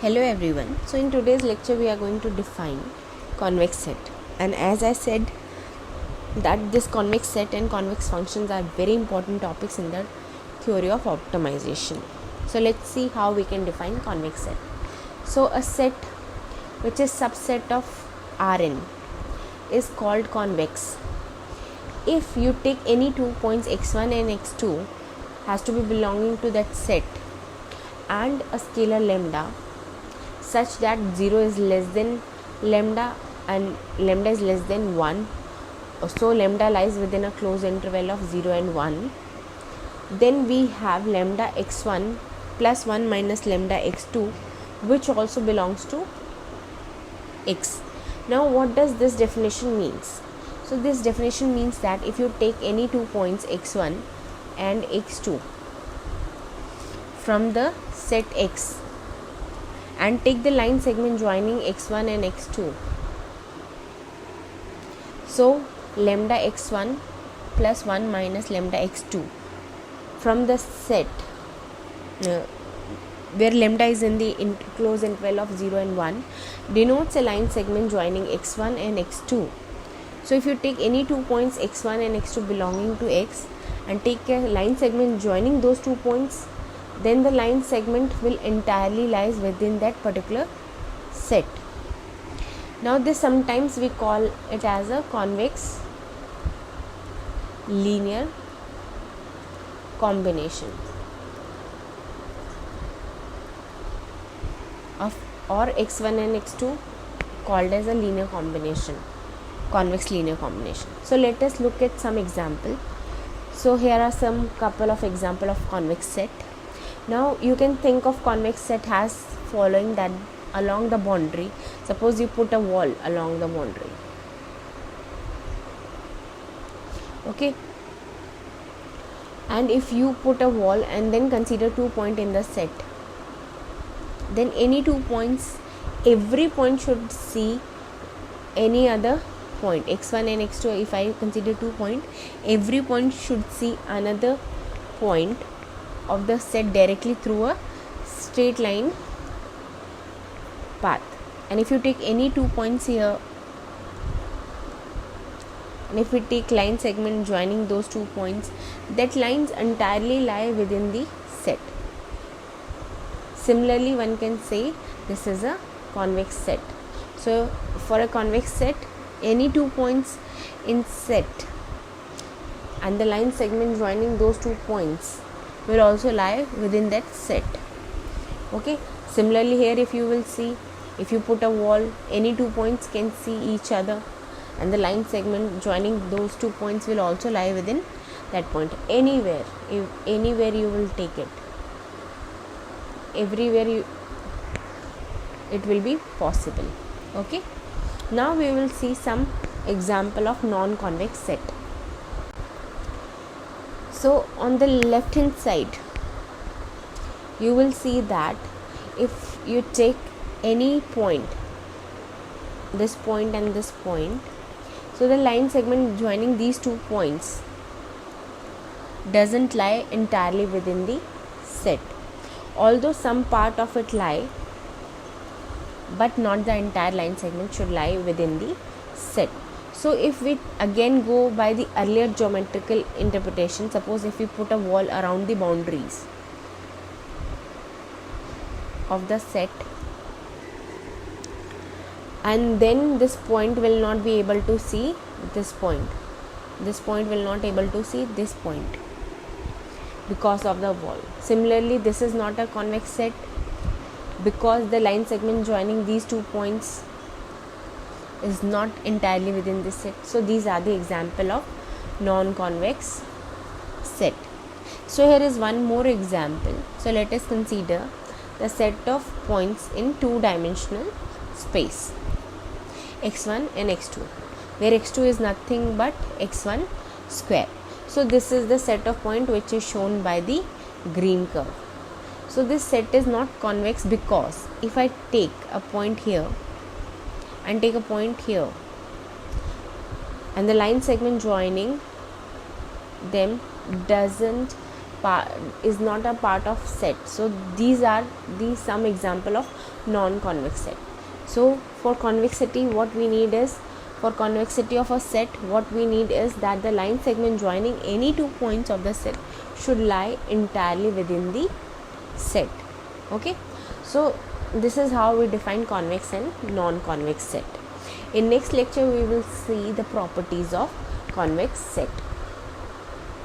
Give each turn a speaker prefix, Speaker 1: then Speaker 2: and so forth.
Speaker 1: Hello everyone. So in today's lecture we are going to define convex set, and as I said that this convex set and convex functions are very important topics in the theory of optimization. So let's see how we can define convex set. So a set which is subset of Rn is called convex if you take any 2 points x1 and x2 has to be belonging to that set and a scalar lambda such that 0 is less than lambda and lambda is less than 1, so lambda lies within a closed interval of 0 and 1, then we have lambda x1 plus 1 minus lambda x2 which also belongs to x. Now what does this definition means? So this definition means that if you take any 2 points x1 and x2 from the set X and take the line segment joining x1 and x2, so lambda x1 plus 1 minus lambda x2 from the set where lambda is in the closed interval of 0 and 1 denotes a line segment joining x1 and x2. So if you take any 2 points x1 and x2 belonging to x and take a line segment joining those 2 points, then the line segment will entirely lies within that particular set. Now this sometimes we call it as a convex linear combination of or x1 and x2 called as a linear combination, convex linear combination. So let us look at some example. So here are some couple of example of convex set. Now you can think of convex set as following: that along the boundary, suppose you put a wall along the boundary, okay, and if you put a wall and then consider 2 points in the set, then any 2 points, every point should see any other point, x1 and x2. If I consider 2 points, every point should see another point of the set directly through a straight line path. And if you take any 2 points here, and if we take line segment joining those 2 points, that lines entirely lie within the set. Similarly, one can say this is a convex set. So for a convex set, any 2 points in set and the line segment joining those 2 points will also lie within that set. Okay, similarly here if you will see, if you put a wall, any 2 points can see each other and the line segment joining those 2 points will also lie within that point. Anywhere you will take it, everywhere it will be possible. Okay, now we will see some example of non-convex set. So on the left hand side you will see that if you take any point, this point and this point, so the line segment joining these 2 points doesn't lie entirely within the set, although some part of it lie, but not the entire line segment should lie within the set. So if we again go by the earlier geometrical interpretation, suppose if we put a wall around the boundaries of the set, and then this point will not be able to see this point, this point will not able to see this point because of the wall. Similarly, this is not a convex set because the line segment joining these 2 points is not entirely within this set. So these are the example of non-convex set. So here is one more example. So let us consider the set of points in 2-dimensional space, x1 and x2, where x2 is nothing but x1 square. So this is the set of point which is shown by the green curve. So this set is not convex because if I take a point here and take a point here and the line segment joining them doesn't is not a part of set. So these are some example of non-convex set. So for convexity, what we need is, for convexity of a set, what we need is that the line segment joining any 2 points of the set should lie entirely within the set. Okay, so this is how we define convex and non-convex set. In next lecture we will see the properties of convex set.